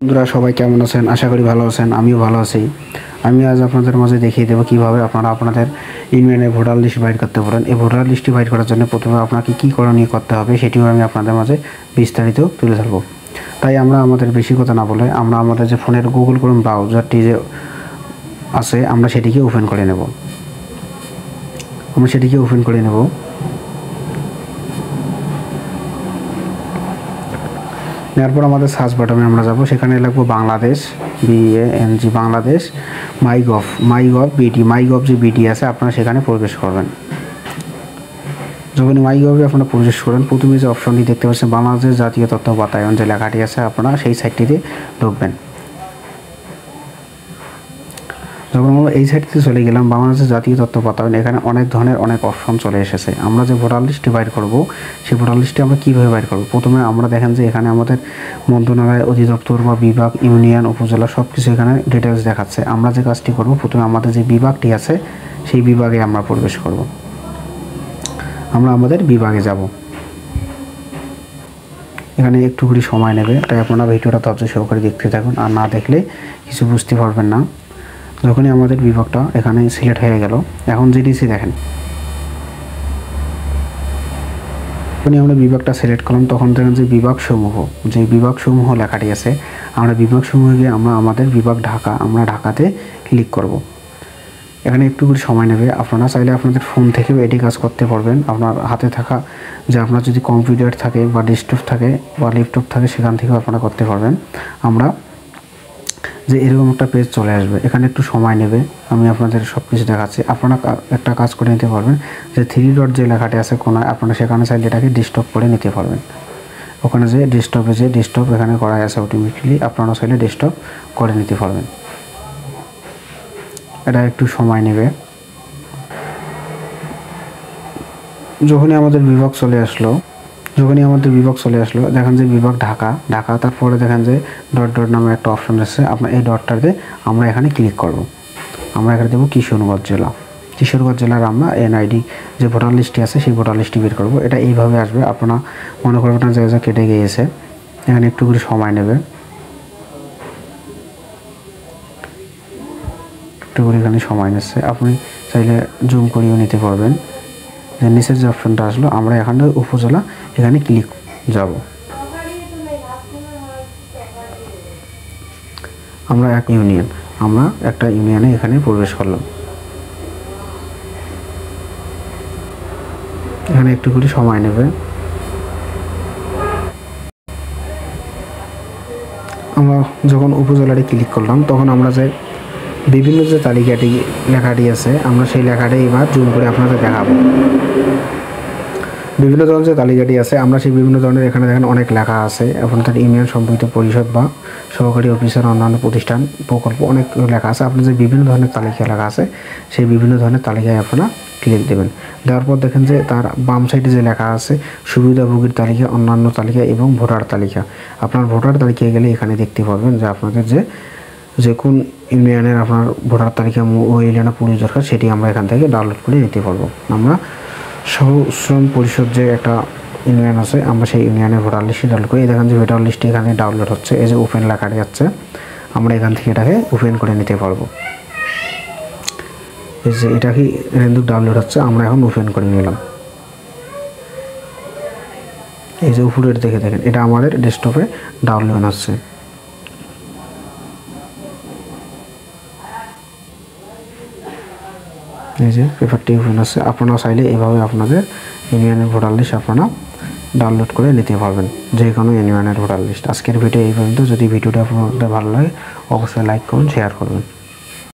বন্ধুরা সবাই কেমন আছেন? আশা করি ভালো আছেন। আমিও ভালো আছি। আমি আজ আপনাদের মাঝে দেখিয়ে দেবো কিভাবে আপনারা আপনাদের ইউনিয়নের ভোটার লিস্ট বাইর করতে পারেন। এই ভোটার লিস্টটি বাইর করার জন্য প্রথমে আপনাকে কী করণীয় করতে হবে সেটিও আমি আপনাদের মাঝে বিস্তারিত তুলে ধরবো। তাই আমরা আমাদের বেশি কথা না বলে আমরা আমাদের যে ফোনের গুগল ক্রোম ব্রাউজারটি যে আছে আমরা সেটিকে ওপেন করে নেব। নেওয়ার পর আমাদের সার্চ বাটনে আমরা যাব, সেখানে লিখবো বাংলাদেশ, BANG বাংলাদেশ, মাইগভ যে বিটি আছে আপনারা সেখানে প্রবেশ করবেন। যখন মাইগভে আপনারা প্রবেশ করেন প্রথমে যে অপশনটি দেখতে পাচ্ছেন বাংলাদেশ জাতীয় তথ্য বাতায়ন যে লেখাটি আছে আপনারা সেই সাইটটিতে ঢুকবেন। যখন আমরা এই সাইটটিতে চলে গেলাম বাংলাদেশের জাতীয় তথ্য বাতায়ন, এখানে অনেক ধরনের অনেক অপশন চলে এসেছে। আমরা যে ভোটার লিস্টটি বাইর করব সেই ভোটার লিস্টটি আমরা কীভাবে বাইর করব, প্রথমে আমরা দেখেন যে এখানে আমাদের মন্ত্রণালয়, অধিদপ্তর বা বিভাগ, ইউনিয়ন, উপজেলা সব কিছু এখানে ডিটেলস দেখাচ্ছে। আমরা যে কাজটি করব প্রথমে আমাদের যে বিভাগটি আছে সেই বিভাগে আমরা প্রবেশ করব। আমরা আমাদের বিভাগে যাব। এখানে একটু করে সময় নেবে, তাই আপনারা ভিডিওটা ধৈর্য সহকারে দেখতে থাকুন, আর না দেখলে কিছু বুঝতে পারবেন না। যখনই আমাদের বিভাগটা এখানে সিলেক্ট হয়ে গেল, এখন জিডিসি দেখেন, যখনই আমরা বিভাগটা সিলেক্ট করলাম তখন দেখেন যে বিভাগসমূহ লেখাটি আছে, আমরা বিভাগসমূহে গিয়ে আমরা আমাদের বিভাগ ঢাকা, আমরা ঢাকাতে ক্লিক করব। এখানে একটু করে সময় নেবে। আপনারা চাইলে আপনাদের ফোন থেকেও এটি কাজ করতে পারবেন। আপনার হাতে থাকা যে আপনার যদি কম্পিউটার থাকে বা ডেস্কটপ থাকে বা ল্যাপটপ থাকে সেখান থেকেও আপনারা করতে পারবেন। আমরা যে এরকম একটা পেজ চলে আসবে, এখানে একটু সময় নেবে, আমি আপনাদের সব কিছু দেখাচ্ছি। আপনারা একটা কাজ করে নিতে পারবেন যে 3 ডট যে লেখাটি আছে কোনায় আপনারা সেখানে চাইলে এটাকে ডেস্কটপ করে নিতে পারবেন। ওখানে যে ডেস্কটপ এখানে করা আছে অটোমেটিক্যালি, আপনারা চাইলে ডেস্কটপ করে নিতে পারবেন। এটা একটু সময় নেবে। যখনই আমাদের বিভাগ চলে আসলো দেখেন যে বিভাগ ঢাকা, তারপরে দেখেন যে ডট ডট নামে একটা অপশন আছে, আপনার এই ডটটাতে আমরা এখানে ক্লিক করব। আমরা এখানে দেবো কিশোরগঞ্জ জেলার আমরা NID যে ভোটার লিস্টটি আছে সেই ভোটার লিস্টটি বের করব। এটা এইভাবে আসবে, আপনারা মনে করবেন না জায়গা কেটে গিয়েছে। এখানে একটু করে সময় নেবে, এখানে সময় নিচ্ছে। আপনি চাইলে জুম করিয়েও নিতে পারবেন। যে নিচের যে অপশনটা আসলো আমরা এখানে উপজেলা, এখানে ক্লিক যাব। আমরা একটা ইউনিয়নে এখানে প্রবেশ করলাম। এখানে একটু করে সময় নেবে। আমরা যখন উপজেলাটি ক্লিক করলাম তখন আমরা যে বিভিন্ন যে তালিকাটি লেখাটি আছে আমরা সেই লেখাটি এবার জুম করে আপনাদের দেখাবো। বিভিন্ন ধরনের যে তালিকাটি আছে আমরা সেই বিভিন্ন ধরনের এখানে দেখেন অনেক লেখা আছে। আপনাদের ইউনিয়ন সম্পর্কিত পরিষদ বা সহকারী অফিসার, অন্যান্য প্রতিষ্ঠান, প্রকল্প অনেক লেখা আছে। আপনার যে বিভিন্ন ধরনের তালিকা লেখা আছে সেই বিভিন্ন ধরনের তালিকায় আপনারা ক্লিক দেবেন। দেওয়ার পর দেখেন যে তার বাম সাইডে যে লেখা আছে সুবিধাভোগীর তালিকা, অন্যান্য তালিকা এবং ভোটার তালিকা। আপনার ভোটার তালিকায় গেলে এখানে দেখতে পারবেন যে আপনাদের যে কোন ইউনিয়নের আপনার ভোটার তালিকা ওই ইউনিয়নে পুরো দরকার সেটি আমরা এখান থেকে ডাউনলোড করে নিতে পারবো। আমরা শ্রম পরিষদ যে একটা ইউনিয়ন আছে আমরা সেই ইউনিয়নের ভোটার লিস্টটি ডাউনলোড করি। দেখেন যে ভোটার লিস্টটি এখানে ডাউনলোড হচ্ছে, এই যে ওপেন লেখাটি যাচ্ছে, আমরা এখান থেকে এটাকে ওপেন করে নিতে পারবো। এই যে এটা কি রেন্দুক ডাউনলোড হচ্ছে, আমরা এখন ওপেন করে নিলাম। এই যে উপরের দেখেন এটা আমাদের ডেস্কটপে ডাউনলোড হচ্ছে। এই যে পেপারটি ওপেন আছে। আপনারা চাইলে এভাবে আপনাদের ইউনিয়নের ভোটার লিস্ট আপনারা ডাউনলোড করে নিতে পারবেন, যে কোনো ইউনিয়নের ভোটার লিস্ট। আজকের ভিডিও এই পর্যন্ত। যদি ভিডিওটা আপনাদের ভালো লাগে অবশ্যই লাইক করুন, শেয়ার করবেন।